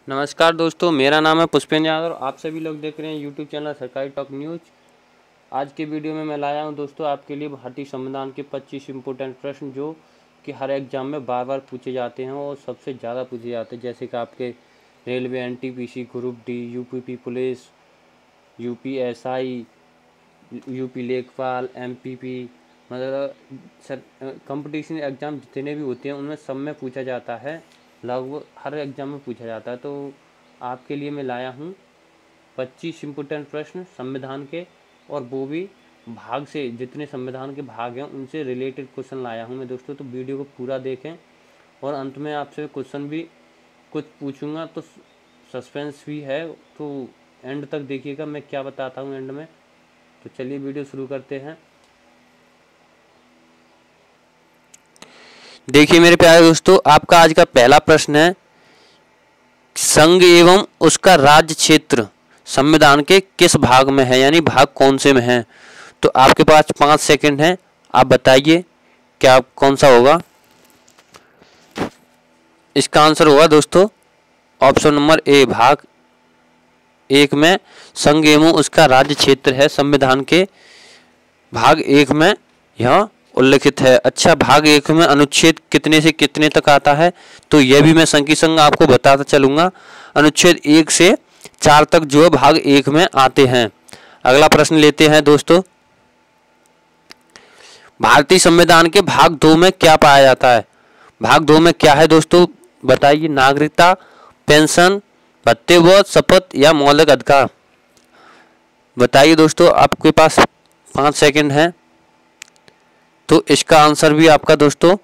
नमस्कार दोस्तों, मेरा नाम है पुष्पेंद्र यादव और आप सभी लोग देख रहे हैं यूट्यूब चैनल सरकारी टॉक न्यूज। आज के वीडियो में मैं लाया हूं दोस्तों आपके लिए भारतीय संविधान के 25 इम्पोर्टेंट प्रश्न जो कि हर एग्जाम में बार बार पूछे जाते हैं और सबसे ज़्यादा पूछे जाते हैं, जैसे कि आपके railway, NTPC, group D, UP police, UPSI, UP लेखपाल, एमपीपी, मतलब कंपटीशन एग्ज़ाम जितने भी होते हैं उनमें सब में पूछा जाता है, लगभग हर एग्ज़ाम में पूछा जाता है। तो आपके लिए मैं लाया हूँ 25 इम्पोर्टेंट प्रश्न संविधान के, और वो भी भाग से, जितने संविधान के भाग हैं उनसे रिलेटेड क्वेश्चन लाया हूँ मैं दोस्तों। तो वीडियो को पूरा देखें और अंत में आपसे क्वेश्चन भी कुछ पूछूंगा, तो सस्पेंस भी है, तो एंड तक देखिएगा मैं क्या बताता हूँ एंड में। तो चलिए वीडियो शुरू करते हैं। देखिए मेरे प्यारे दोस्तों, आपका आज का पहला प्रश्न है, संघ एवं उसका राज्य क्षेत्र संविधान के किस भाग में है, यानी भाग कौन से में है। तो आपके पास 5 सेकंड हैं, आप बताइए क्या कौन सा होगा। इसका आंसर होगा दोस्तों ऑप्शन नंबर ए, भाग 1 में संघ एवं उसका राज्य क्षेत्र है, संविधान के भाग 1 में यह उल्लिखित है। अच्छा, भाग 1 में अनुच्छेद कितने से कितने तक आता है, तो यह भी मैं संग की संग आपको बताता चलूंगा। अनुच्छेद 1 से 4 तक जो है भाग 1 में आते हैं। अगला प्रश्न लेते हैं दोस्तों, भारतीय संविधान के भाग 2 में क्या पाया जाता है। भाग 2 में क्या है दोस्तों, बताइए। नागरिकता, पेंशन, भत्तेबोध, शपथ या मौलिक अधिकार। बताइए दोस्तों, आपके पास 5 सेकंड हैं। तो इसका आंसर भी आपका दोस्तों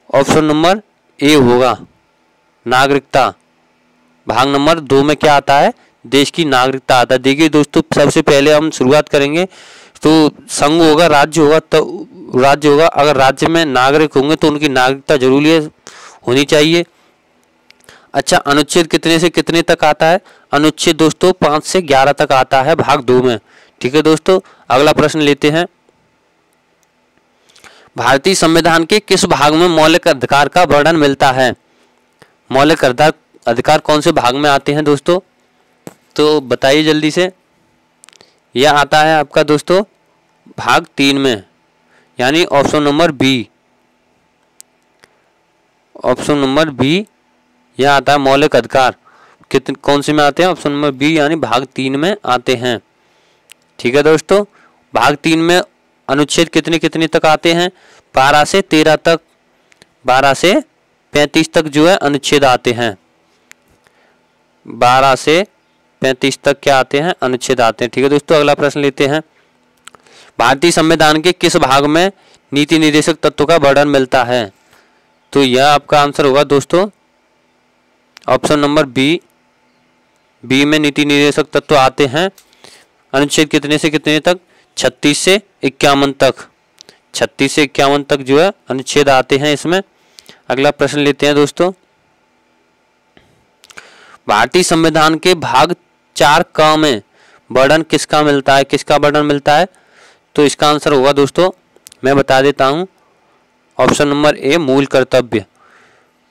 ऑप्शन नंबर ए होगा, नागरिकता। भाग नंबर 2 में क्या आता है, देश की नागरिकता आता है। देखिए दोस्तों, सबसे पहले हम शुरुआत करेंगे तो संघ होगा, राज्य होगा, तो राज्य होगा। अगर राज्य में नागरिक होंगे तो उनकी नागरिकता जरूरी होनी चाहिए। अच्छा, अनुच्छेद कितने से कितने तक आता है। अनुच्छेद दोस्तों 5 से 11 तक आता है भाग 2 में। ठीक है दोस्तों, अगला प्रश्न लेते हैं, भारतीय संविधान के किस भाग में मौलिक अधिकार का वर्णन मिलता है। मौलिक अधिकार कौन से भाग में आते हैं दोस्तों, तो बताइए जल्दी से। यह आता है आपका दोस्तों भाग 3 में, यानी option number B. Option number B यह आता है, मौलिक अधिकार कौन से में आते हैं, ऑप्शन नंबर बी, यानी भाग 3 में आते हैं। ठीक है दोस्तों, भाग 3 में अनुच्छेद कितने कितने तक आते हैं, 12 से 13 तक, 12 से 35 तक जो है अनुच्छेद आते हैं। 12 से 35 तक क्या आते हैं, अनुच्छेद आते हैं। ठीक है दोस्तों, अगला प्रश्न लेते हैं, भारतीय संविधान के किस भाग में नीति निर्देशक तत्व का वर्णन मिलता है। तो यह आपका आंसर होगा दोस्तों ऑप्शन नंबर बी। बी में नीति निर्देशक तत्व आते हैं। अनुच्छेद कितने से कितने तक, 36 से 51 तक। 36 से 51 तक जो है अनुच्छेद आते हैं इसमें। अगला प्रश्न लेते हैं दोस्तों, भारतीय संविधान के भाग 4 क में वर्णन किसका मिलता है, किसका वर्णन मिलता है। तो इसका आंसर होगा दोस्तों, मैं बता देता हूं, ऑप्शन नंबर ए, मूल कर्तव्य।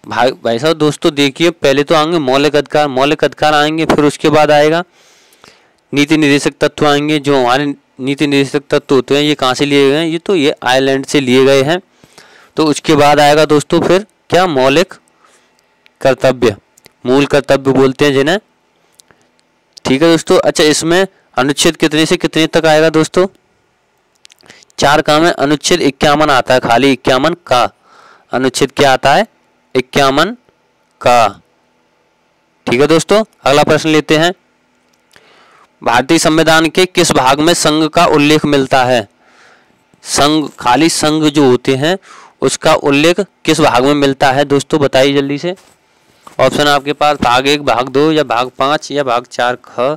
भाई साहब दोस्तों देखिए, पहले तो आएंगे मौलिक अधिकार, मौलिक अधिकार आएंगे, फिर उसके बाद आएगा नीति निर्देशक तत्व आएंगे। जो हमारे नीति निर्देशक तत्व होते हैं ये कहाँ से लिए गए हैं, ये आयरलैंड से लिए गए हैं। तो उसके बाद आएगा दोस्तों फिर क्या, मौलिक कर्तव्य, मूल कर्तव्य बोलते हैं जिन्हें। ठीक है दोस्तों, अच्छा इसमें अनुच्छेद कितने से कितने तक आएगा दोस्तों, 4 का में अनुच्छेद 51 आता है, खाली 51 का। अनुच्छेद क्या आता है, 51 का। ठीक है दोस्तों, अगला प्रश्न लेते हैं, भारतीय संविधान के किस भाग में संघ का उल्लेख मिलता है। संघ, खाली संघ जो होते हैं उसका उल्लेख किस भाग में मिलता है दोस्तों, बताइए जल्दी से। ऑप्शन आपके पास भाग 1, भाग 2 या भाग 5 या भाग 4 ख।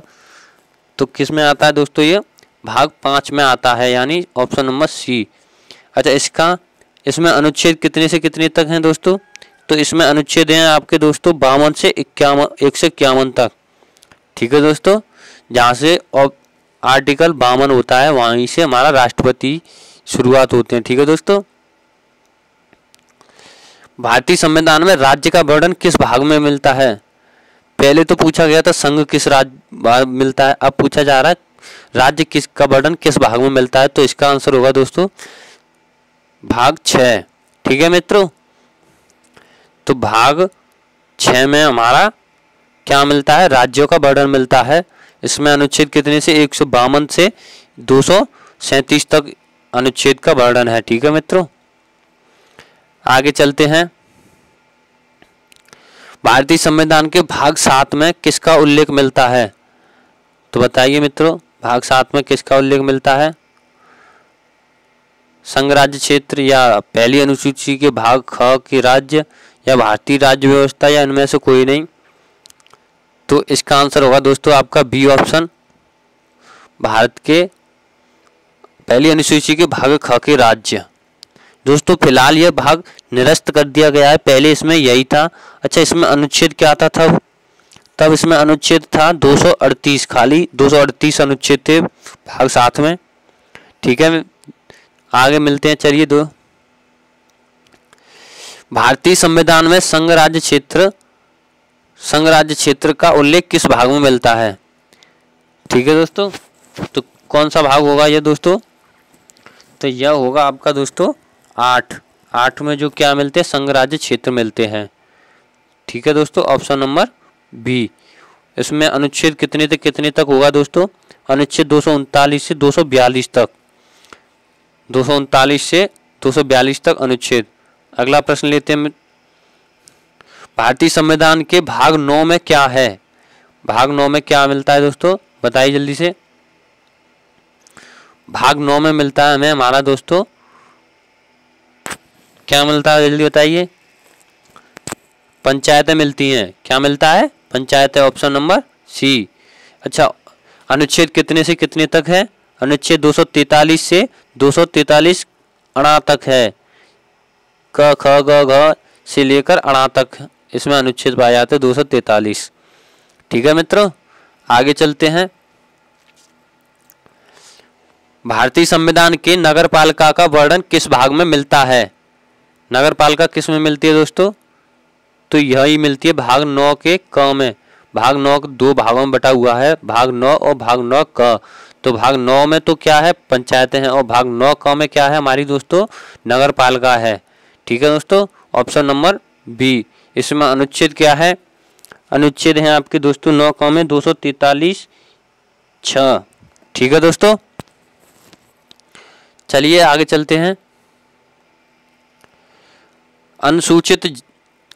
तो किस में आता है दोस्तों, ये भाग 5 में आता है, यानी ऑप्शन नंबर सी। अच्छा, इसमें अनुच्छेद कितने से कितने तक हैं दोस्तों, तो इसमें अनुच्छेद हैं आपके दोस्तों 52 से 151 तक। ठीक है दोस्तों, जहाँ से आर्टिकल 52 होता है वहीं से हमारा राष्ट्रपति शुरुआत होते हैं। ठीक है दोस्तों, भारतीय संविधान में राज्य का वर्णन किस भाग में मिलता है। पहले तो पूछा गया था संघ किस राज्य मिलता है, अब पूछा जा रहा है राज्य किसका वर्णन किस भाग में मिलता है। तो इसका आंसर होगा दोस्तों भाग 6। ठीक है मित्रों, तो भाग 6 में हमारा क्या मिलता है, राज्यों का वर्णन मिलता है। इसमें अनुच्छेद कितने से 152 से 237 तक अनुच्छेद का वर्णन है। ठीक है मित्रों, आगे चलते हैं। भारतीय संविधान के भाग 7 में किसका उल्लेख मिलता है, तो बताइए मित्रों भाग 7 में किसका उल्लेख मिलता है। संघ राज्य क्षेत्र या पहली अनुसूची के भाग ख के राज्य या भारतीय राज्य व्यवस्था या इनमें से कोई नहीं। तो इसका आंसर होगा दोस्तों आपका बी ऑप्शन, भारत के पहली अनुसूची के भाग ख के राज्य। दोस्तों फिलहाल यह भाग निरस्त कर दिया गया है, पहले इसमें यही था। अच्छा, इसमें अनुच्छेद क्या था तब इसमें अनुच्छेद था 238, खाली 238 अनुच्छेद थे भाग 7 में। ठीक है, आगे मिलते हैं। चलिए भारतीय संविधान में संघ राज्य क्षेत्र का उल्लेख किस भाग में मिलता है। ठीक है दोस्तों, तो कौन सा भाग होगा ये दोस्तों, तो यह होगा आपका दोस्तों 8 में जो क्या मिलते हैं, संघ राज्य क्षेत्र मिलते हैं। ठीक है दोस्तों, ऑप्शन नंबर बी। इसमें अनुच्छेद कितने से कितने तक होगा दोस्तों, अनुच्छेद 239 से 242 तक, 239 से 242 तक अनुच्छेद। अगला प्रश्न लेते हैं। भारतीय संविधान के भाग 9 में क्या है, भाग 9 में क्या मिलता है दोस्तों, बताइए जल्दी से। भाग 9 में मिलता है हमें हमारा दोस्तों क्या मिलता है, जल्दी बताइए। पंचायतें मिलती हैं। क्या मिलता है, पंचायतें, ऑप्शन नंबर सी। अच्छा, अनुच्छेद कितने से कितने तक है, अनुच्छेद 243 से 243 अणा तक है। क ख ग घ से लेकर अणा तक इसमें अनुच्छेद पाए जाते हैं 243। ठीक है मित्रों, आगे चलते हैं। भारतीय संविधान के नगरपालिका का वर्णन किस भाग में मिलता है, नगरपालिका किस में मिलती है दोस्तों, तो यही मिलती है भाग 9 के क में। भाग 9 दो भागों में बटा हुआ है, भाग 9 और भाग 9 क। तो भाग 9 में तो क्या है, पंचायतें हैं, और भाग 9 क में क्या है हमारी दोस्तों, नगरपालिका है। ठीक है दोस्तों, ऑप्शन नंबर बी। इसमें अनुच्छेद क्या है, अनुच्छेद है आपके दोस्तों 9 क में 243 6। ठीक है दोस्तों, चलिए आगे चलते हैं। अनुसूचित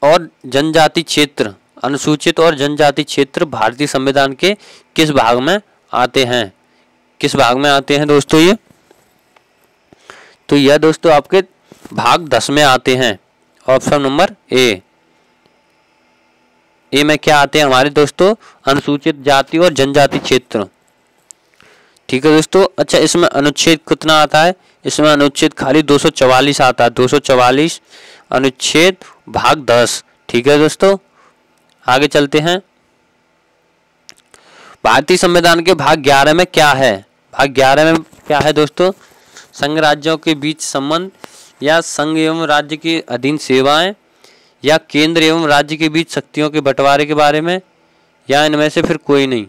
और जनजाति क्षेत्र, अनुसूचित और जनजाति क्षेत्र भारतीय संविधान के किस भाग में आते हैं, किस भाग में आते हैं दोस्तों ये, तो यह दोस्तों आपके भाग 10 में आते हैं, ऑप्शन नंबर ए में क्या आते हैं हमारे दोस्तों, अनुसूचित जाति और जनजाति क्षेत्र। ठीक है दोस्तों, अच्छा इसमें अनुच्छेद कितना आता है, इसमें अनुच्छेद खाली 244 आता है, 244 अनुच्छेद भाग 10। ठीक है दोस्तों, आगे चलते हैं। भारतीय संविधान के भाग 11 में क्या है, भाग 11 में क्या है दोस्तों, संघ राज्यों के बीच संबंध या संघ एवं राज्य के अधीन सेवाएं या केंद्र एवं राज्य के बीच शक्तियों के बंटवारे के बारे में, या इनमें से फिर कोई नहीं।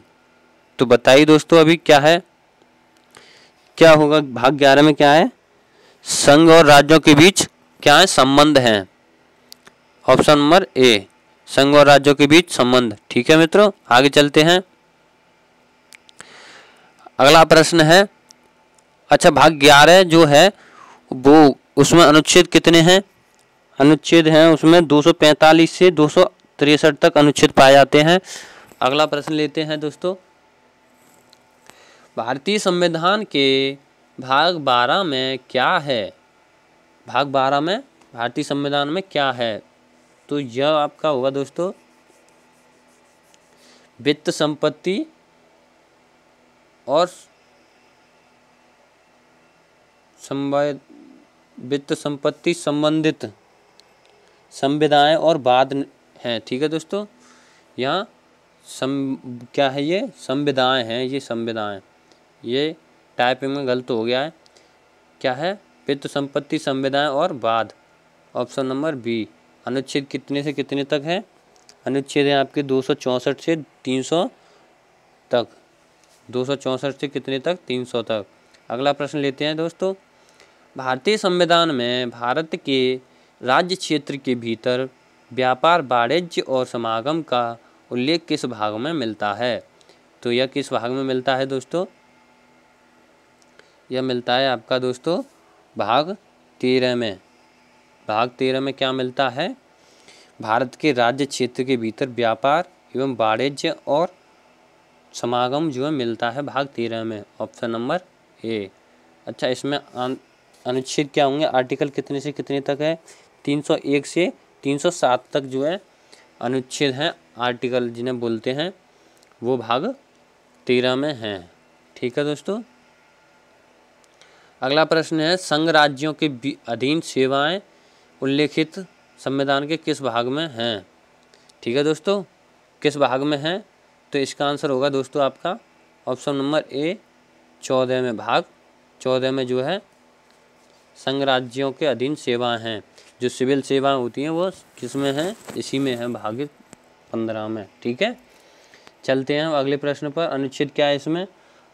तो बताइए दोस्तों अभी क्या है, क्या होगा भाग 11 में, क्या है, संघ और राज्यों के बीच क्या है, संबंध हैं, ऑप्शन नंबर ए, संघ और राज्यों के बीच संबंध। ठीक है मित्रों, आगे चलते हैं। अगला प्रश्न है, अच्छा भाग 11 जो है वो उसमें अनुच्छेद कितने हैं, अनुच्छेद हैं उसमें 245 से 263 तक अनुच्छेद पाए जाते हैं। अगला प्रश्न लेते हैं दोस्तों। भारतीय संविधान के भाग 12 में क्या है, भाग 12 में भारतीय संविधान में क्या है, तो यह आपका होगा दोस्तों वित्त संपत्ति और वित्त संपत्ति संबंधित संविदाएं और वाद हैं। ठीक है दोस्तों, यहाँ क्या है, ये संविदाएं हैं, ये संविदाएं, ये टाइपिंग में गलत हो गया है, क्या है, वित्त संपत्ति संविदाएं और वाद, ऑप्शन नंबर बी। अनुच्छेद कितने से कितने तक है, अनुच्छेद हैं आपके 264 से 300 तक, 264 से कितने तक, 300 तक। अगला प्रश्न लेते हैं दोस्तों। भारतीय संविधान में भारत के राज्य क्षेत्र के भीतर व्यापार, वाणिज्य और समागम का उल्लेख किस भाग में मिलता है? तो यह किस भाग में मिलता है दोस्तों? यह मिलता है आपका दोस्तों भाग 13 में। भाग 13 में क्या मिलता है? भारत के राज्य क्षेत्र के भीतर व्यापार एवं वाणिज्य और समागम जो है मिलता है भाग 13 में, ऑप्शन नंबर ए। अच्छा, इसमें अनुच्छेद क्या होंगे? आर्टिकल कितने से कितने तक है? 301 से 307 तक जो है अनुच्छेद हैं, आर्टिकल जिन्हें बोलते हैं, वो भाग 13 में हैं। ठीक है दोस्तों। अगला प्रश्न है, संघ राज्यों के अधीन सेवाएं उल्लेखित संविधान के किस भाग में हैं? ठीक है दोस्तों, किस भाग में हैं? तो इसका आंसर होगा दोस्तों आपका ऑप्शन नंबर ए 14 में। भाग 14 में जो है संघ राज्यों के अधीन सेवाएं हैं, जो सिविल सेवाएं होती हैं वो किस में हैं? इसी में है, भाग 15 में। ठीक है, चलते हैं अगले प्रश्न पर। अनुच्छेद क्या है इसमें?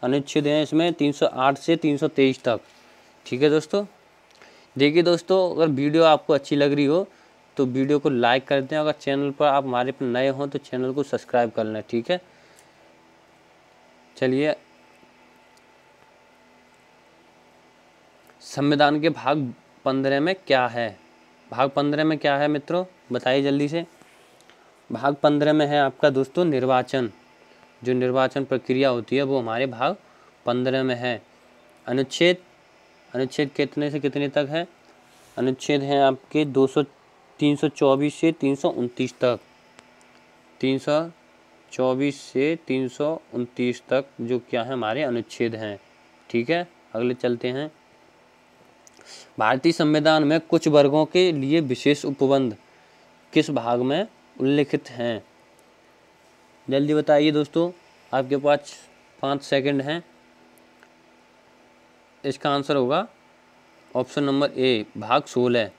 अनुच्छेद है इसमें 308 से 323 तक। ठीक है दोस्तों। देखिए दोस्तों, अगर वीडियो आपको अच्छी लग रही हो तो वीडियो को लाइक कर दें। अगर चैनल पर आप हमारे पर नए हों तो चैनल को सब्सक्राइब कर लें। ठीक है, चलिए संविधान के भाग 15 में क्या है? भाग 15 में क्या है मित्रों, बताइए जल्दी से। भाग 15 में है आपका दोस्तों निर्वाचन। जो निर्वाचन प्रक्रिया होती है वो हमारे भाग 15 में है। अनुच्छेद कितने से कितने तक है? अनुच्छेद हैं आपके 324 से 329 तक। 324 से 329 तक जो क्या है हमारे अनुच्छेद हैं। ठीक है, अगले चलते हैं। भारतीय संविधान में कुछ वर्गों के लिए विशेष उपबंध किस भाग में उल्लिखित हैं? जल्दी बताइए दोस्तों, आपके पास 5 सेकंड हैं। इसका आंसर होगा ऑप्शन नंबर ए भाग 16।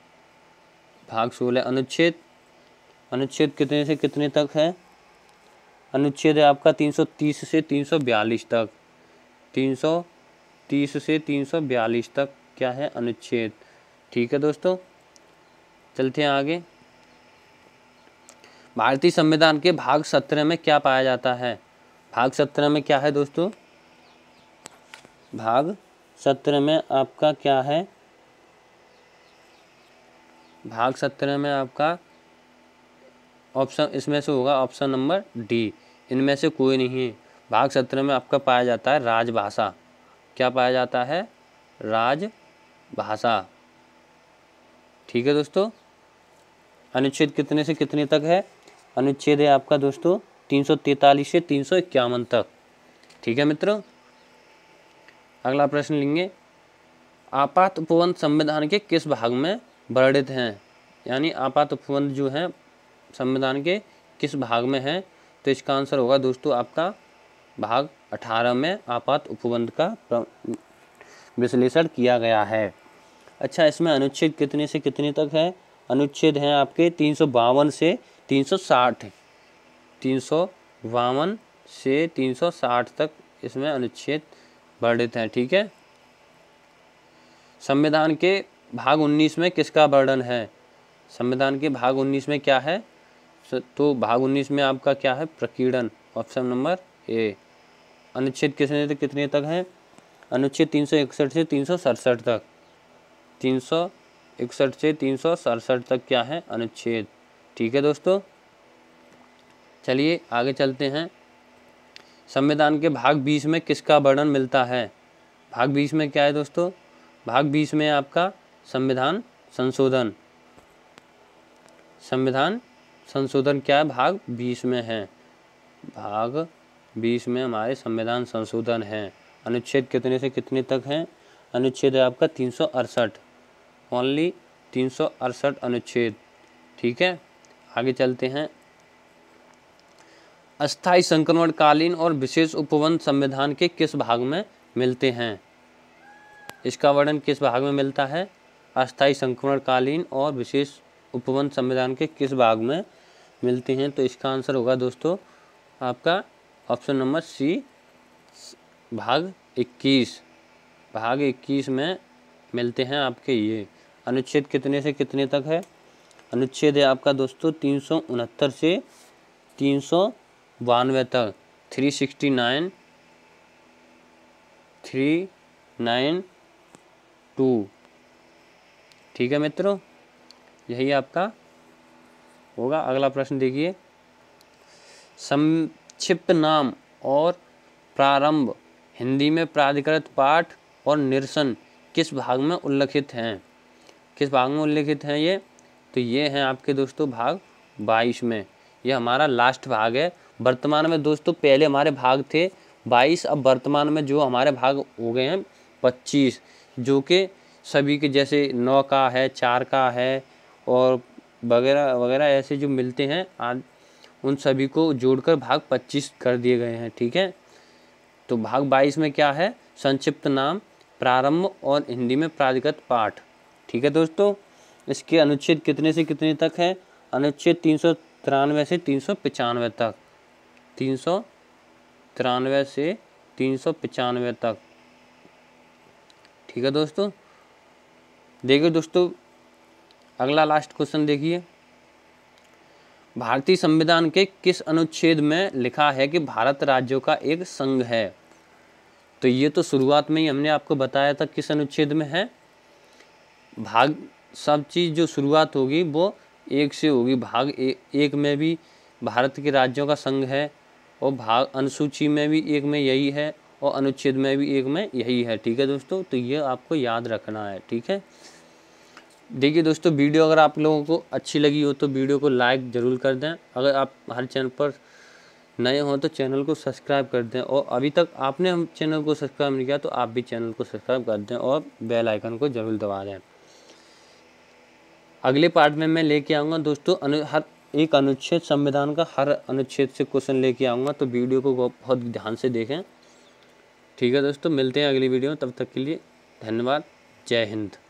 भाग 16 अनुच्छेद कितने से कितने तक है? अनुच्छेद है आपका 330 से 342 तक। 330 से 342 तक क्या है? अनुच्छेद। ठीक है दोस्तों, चलते हैं आगे। भारतीय संविधान के भाग 17 में क्या पाया जाता है? भाग 17 में क्या है दोस्तों? भाग 17 में आपका क्या है? भाग 17 में आपका ऑप्शन इसमें से होगा ऑप्शन नंबर डी, इनमें से कोई नहीं है। भाग 17 में आपका पाया जाता है राजभाषा। क्या पाया जाता है? राजभाषा। ठीक है दोस्तों। अनुच्छेद कितने से कितने तक है? अनुच्छेद है आपका दोस्तों 343 से 351 तक। ठीक है मित्रों, अगला प्रश्न लेंगे। आपात उपबंध संविधान के किस भाग में वर्णित हैं? यानी आपात उपबंध जो है संविधान के किस भाग में है? तो इसका आंसर होगा दोस्तों आपका भाग 18 में आपात उपबंध का विश्लेषण किया गया है। अच्छा, इसमें अनुच्छेद कितने से कितने तक है? अनुच्छेद हैं आपके 352 से 360। 352 से 360 तक इसमें अनुच्छेद वर्णित हैं। ठीक है, संविधान के भाग 19 में किसका वर्णन है? संविधान के भाग 19 में क्या है? तो भाग 19 में आपका क्या है? प्रकीर्णन, ऑप्शन नंबर ए। अनुच्छेद कितने से कितने तक है? अनुच्छेद 361 से 367 तक। 361 से 367 तक क्या है? अनुच्छेद। ठीक है दोस्तों, चलिए आगे चलते हैं। संविधान के भाग 20 में किसका वर्णन मिलता है? भाग 20 में क्या है दोस्तों? भाग 20 में आपका संविधान संशोधन। संविधान संशोधन क्या है? भाग 20 में है। भाग 20 में हमारे संविधान संशोधन है। अनुच्छेद कितने से कितने तक हैं? अनुच्छेद है आपका 368, ओनली 368 अनुच्छेद। ठीक है, आगे चलते हैं। अस्थायी संक्रमणकालीन और विशेष उपबंध संविधान के किस भाग में मिलते हैं? इसका वर्णन किस भाग में मिलता है? अस्थायी संक्रमणकालीन और विशेष उपबंध संविधान के किस भाग में मिलती हैं, तो इसका आंसर होगा दोस्तों आपका ऑप्शन नंबर सी, भाग 21। भाग 21 में मिलते हैं आपके ये। अनुच्छेद कितने से कितने तक है? अनुच्छेद है आपका दोस्तों 369 से 392 तक, 369, 392। ठीक है मित्रों, यही आपका होगा। अगला प्रश्न देखिए, संक्षिप्त नाम और प्रारंभ हिंदी में प्राधिकृत पाठ और निरसन किस भाग में उल्लिखित हैं? किस भाग में उल्लिखित हैं ये? तो ये हैं आपके दोस्तों भाग 22 में। ये हमारा लास्ट भाग है। वर्तमान में दोस्तों पहले हमारे भाग थे 22, अब वर्तमान में जो हमारे भाग हो गए हैं 25, जो कि सभी के जैसे 9 का है, 4 का है और वगैरह वगैरह ऐसे जो मिलते हैं आज, उन सभी को जोड़कर भाग 25 कर दिए गए हैं। ठीक है, तो भाग 22 में क्या है? संक्षिप्त नाम, प्रारंभ और हिंदी में प्राधिकृत पाठ। ठीक है दोस्तों, इसके अनुच्छेद कितने से कितने तक है? अनुच्छेद 393 से 395 तक, 393 से 395 तक। ठीक है दोस्तों, देखिए दोस्तों अगला लास्ट क्वेश्चन देखिए, भारतीय संविधान के किस अनुच्छेद में लिखा है कि भारत राज्यों का एक संघ है? तो ये तो शुरुआत में ही हमने आपको बताया था किस अनुच्छेद में है। भाग सब चीज़ जो शुरुआत होगी वो एक से होगी। भाग एक में भी भारत के राज्यों का संघ है, और भाग अनुसूची में भी एक में यही है, और अनुच्छेद में भी एक में यही है। ठीक है दोस्तों, तो ये आपको याद रखना है। ठीक है, देखिए दोस्तों वीडियो अगर आप लोगों को अच्छी लगी हो तो वीडियो को लाइक ज़रूर कर दें। अगर आप हर चैनल पर नए हो तो चैनल को सब्सक्राइब कर दें, और अभी तक आपने हम चैनल को सब्सक्राइब नहीं किया तो आप भी चैनल को सब्सक्राइब कर दें और बेल आइकन को ज़रूर दबा दें। अगले पार्ट में मैं लेके आऊँगा दोस्तों हर एक अनुच्छेद, संविधान का हर अनुच्छेद से क्वेश्चन लेके आऊँगा, तो वीडियो को बहुत ध्यान से देखें। ठीक है दोस्तों, मिलते हैं अगली वीडियो में, तब तक के लिए धन्यवाद। जय हिंद।